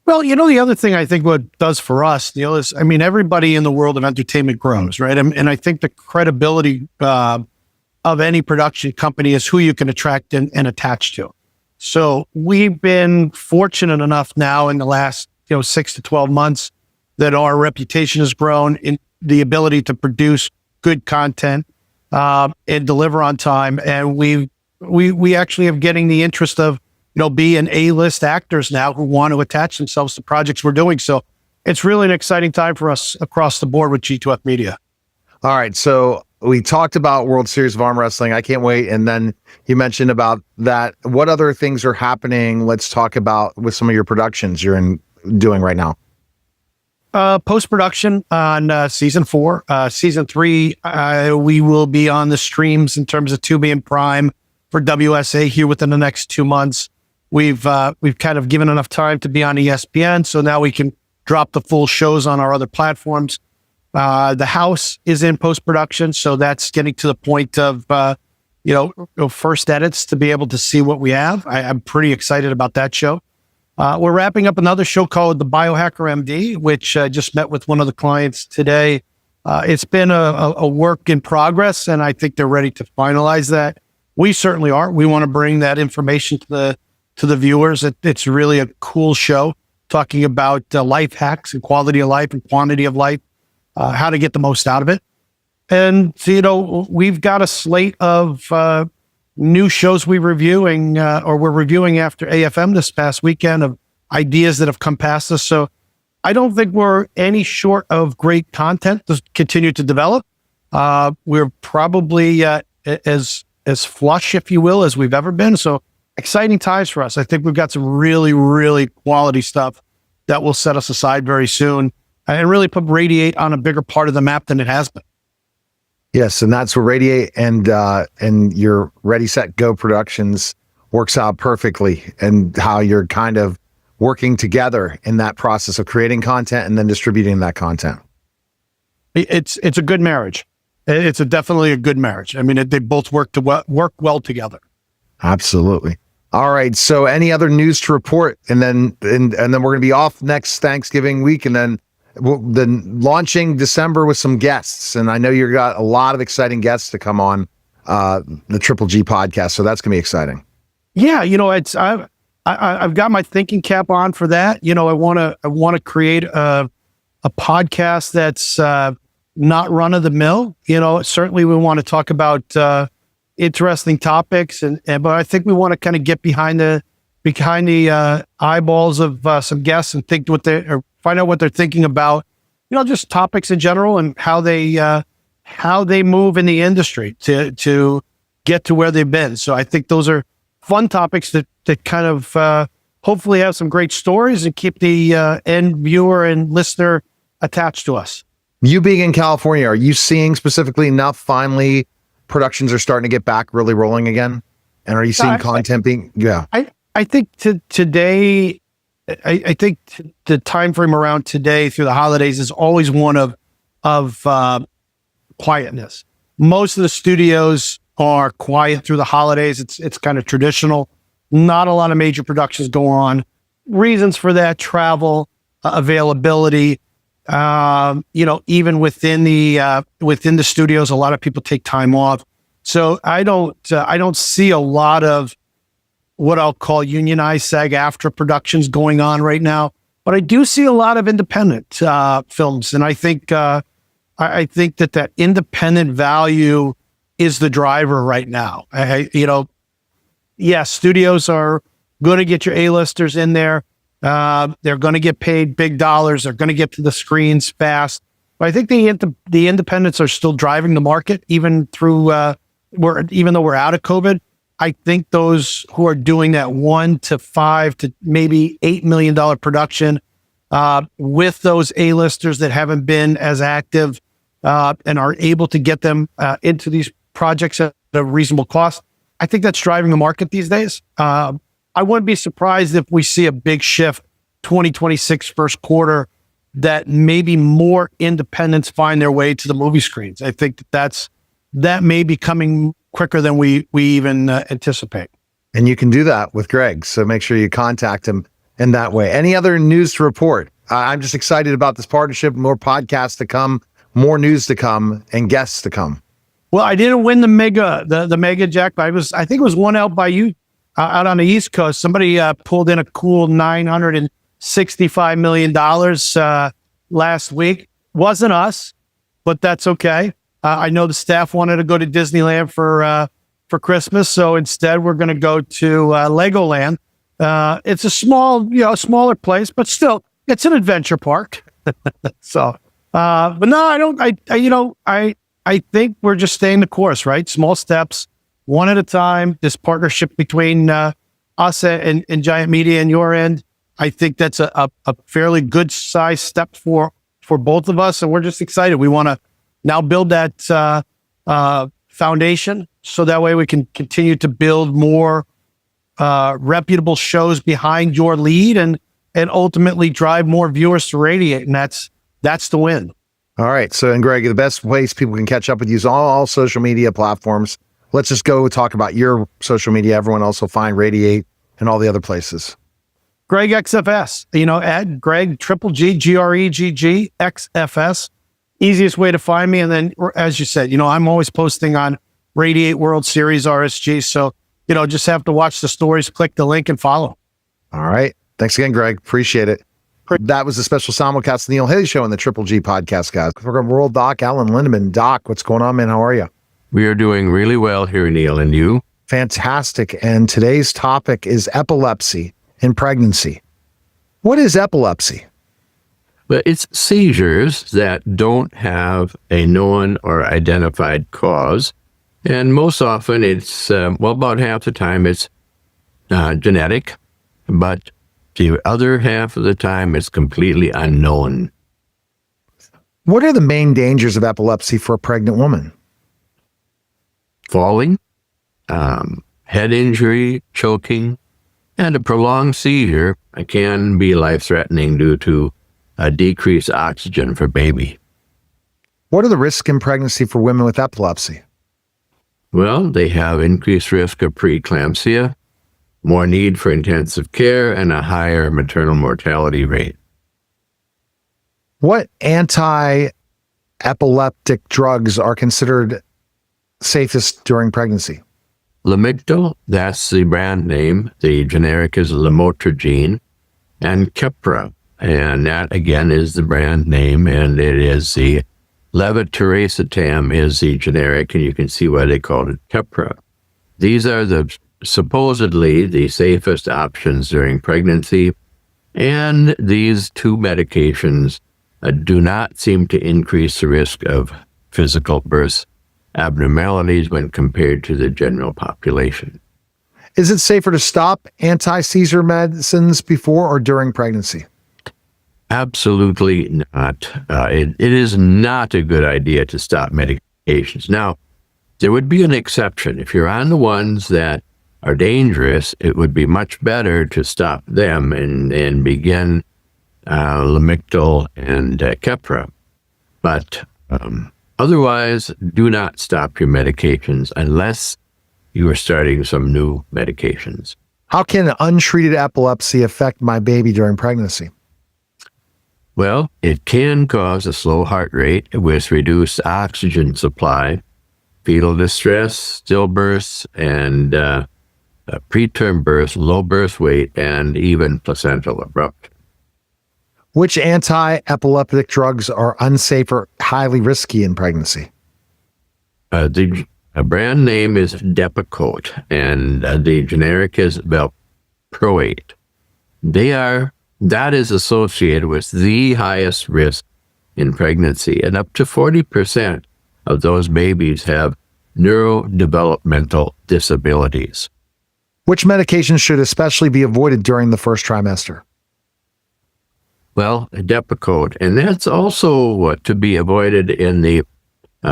Well, the other thing I think what does for us, Neil, is, everybody in the world of entertainment grows, right? And I think the credibility of any production company is who you can attract and attach to. So we've been fortunate enough now in the last 6 to 12 months that our reputation has grown in the ability to produce good content and deliver on time. And we actually have getting the interest of being A-list actors now who want to attach themselves to projects we're doing. So it's really an exciting time for us across the board with G2F Media. All right. So we talked about World Series of Arm Wrestling. I can't wait. And then you mentioned about that. What other things are happening? Let's talk about with some of your productions you're doing right now. Post-production on season 4. Season 3, we will be on the streams in terms of Tubi and Prime for WSA here within the next 2 months. We've kind of given enough time to be on ESPN, so now we can drop the full shows on our other platforms. The House is in post-production, so that's getting to the point of first edits to be able to see what we have. I'm pretty excited about that show. We're wrapping up another show called The Biohacker MD, which just met with one of the clients today. It's been a work in progress, and I think they're ready to finalize that. We certainly are. We want to bring that information to the viewers. It's really a cool show talking about life hacks and quality of life and quantity of life, how to get the most out of it. And, we've got a slate of new shows we're reviewing after AFM this past weekend of ideas that have come past us. So I don't think we're any short of great content to continue to develop. We're probably as flush, if you will, as we've ever been. So exciting times for us. I think we've got some really, really quality stuff that will set us aside very soon and really put Radiate on a bigger part of the map than it has been. Yes, and that's where Radiate and your Ready, Set, Go Productions works out perfectly, and how you're kind of working together in that process of creating content and then distributing that content. It's a good marriage. It's definitely a good marriage. They both work well together. Absolutely. All right. So, any other news to report, and then we're going to be off next Thanksgiving week, and then launching December with some guests. And I know you've got a lot of exciting guests to come on the Triple G podcast. So that's going to be exciting. Yeah. I've got my thinking cap on for that. I want to create a podcast that's not run of the mill. Certainly we want to talk about interesting topics, but I think we want to kind of get behind the eyeballs of some guests and find out what they're thinking about, just topics in general and how they move in the industry to get to where they've been. So I think those are fun topics that kind of hopefully have some great stories and keep the end viewer and listener attached to us. You being in California, are you seeing specifically enough finally productions are starting to get back really rolling again? And are you seeing content being, yeah. I think today, I think the time frame around today through the holidays is always one of quietness. Most of the studios are quiet through the holidays. It's kind of traditional. Not a lot of major productions go on. Reasons for that: travel, availability. Even within the studios, a lot of people take time off. So I don't see a lot of what I'll call unionized SAG-AFTRA productions going on right now, but I do see a lot of independent films, and I think that independent value is the driver right now. Studios are going to get your A-listers in there. They're going to get paid big dollars. They're going to get to the screens fast. But I think the independents are still driving the market, even through even though we're out of COVID. I think those who are doing that $1 to $5 to maybe $8 million production with those A-listers that haven't been as active and are able to get them into these projects at a reasonable cost, I think that's driving the market these days. I wouldn't be surprised if we see a big shift 2026 first quarter that maybe more independents find their way to the movie screens. I think that may be coming quicker than we even anticipate. And you can do that with Greg. So make sure you contact him in that way. Any other news to report? I'm just excited about this partnership, more podcasts to come, more news to come, and guests to come. Well, I didn't win the mega jack, but I think it was won out by you out on the East Coast. Somebody pulled in a cool $965 million last week. Wasn't us, but that's okay. I know the staff wanted to go to Disneyland for Christmas, so instead we're going to go to Legoland. It's a smaller place, but still, it's an adventure park. So, but no, I don't. I think we're just staying the course, right? Small steps, one at a time. This partnership between us and Giant Media and your end, I think that's a fairly good size step for both of us, and we're just excited. We want to now build that foundation, so that way we can continue to build more reputable shows behind your lead, and ultimately drive more viewers to Radiate, and that's the win. All right. So, and Greg, the best ways people can catch up with you is all social media platforms. Let's just go talk about your social media. Everyone else will find Radiate and all the other places. Greg XFS, at Greg G Gregg XFS. Easiest way to find me. And then, as you said, I'm always posting on Radiate World Series RSG. So, just have to watch the stories, click the link, and follow. All right. Thanks again, Greg. Appreciate it. That was a special simulcast of the Neil Haley Show on the Triple G podcast, guys. We're going to roll Doc Alan Lindeman. Doc, what's going on, man? How are you? We are doing really well here, Neil, and you? Fantastic. And today's topic is epilepsy in pregnancy. What is epilepsy? But it's seizures that don't have a known or identified cause. And most often it's, about half the time it's genetic, but the other half of the time it's completely unknown. What are the main dangers of epilepsy for a pregnant woman? Falling, head injury, choking, and a prolonged seizure can be life-threatening due to a decreased oxygen for baby. What are the risks in pregnancy for women with epilepsy? Well, they have increased risk of preeclampsia, more need for intensive care, and a higher maternal mortality rate. What anti-epileptic drugs are considered safest during pregnancy? Lamictal, that's the brand name. The generic is lamotrigine, and Keppra, and that again is the brand name, and it is the levetiracetam is the generic, and you can see why they called it Keppra. These are supposedly the safest options during pregnancy, and these two medications do not seem to increase the risk of physical birth abnormalities when compared to the general population. Is it safer to stop anti-seizure medicines before or during pregnancy? Absolutely not. It is not a good idea to stop medications. Now, there would be an exception. If you're on the ones that are dangerous, it would be much better to stop them and begin Lamictal and Keppra. But otherwise, do not stop your medications unless you are starting some new medications. How can untreated epilepsy affect my baby during pregnancy? Well, it can cause a slow heart rate with reduced oxygen supply, fetal distress, stillbirths, and preterm birth, low birth weight, and even placental abruption. Which anti-epileptic drugs are unsafe or highly risky in pregnancy? The brand name is Depakote, and the generic is Valproate. That is associated with the highest risk in pregnancy, and up to 40% of those babies have neurodevelopmental disabilities. Which medications should especially be avoided during the first trimester? Well, Depakote, and that's also to be avoided in the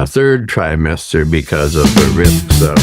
third trimester because of the risks of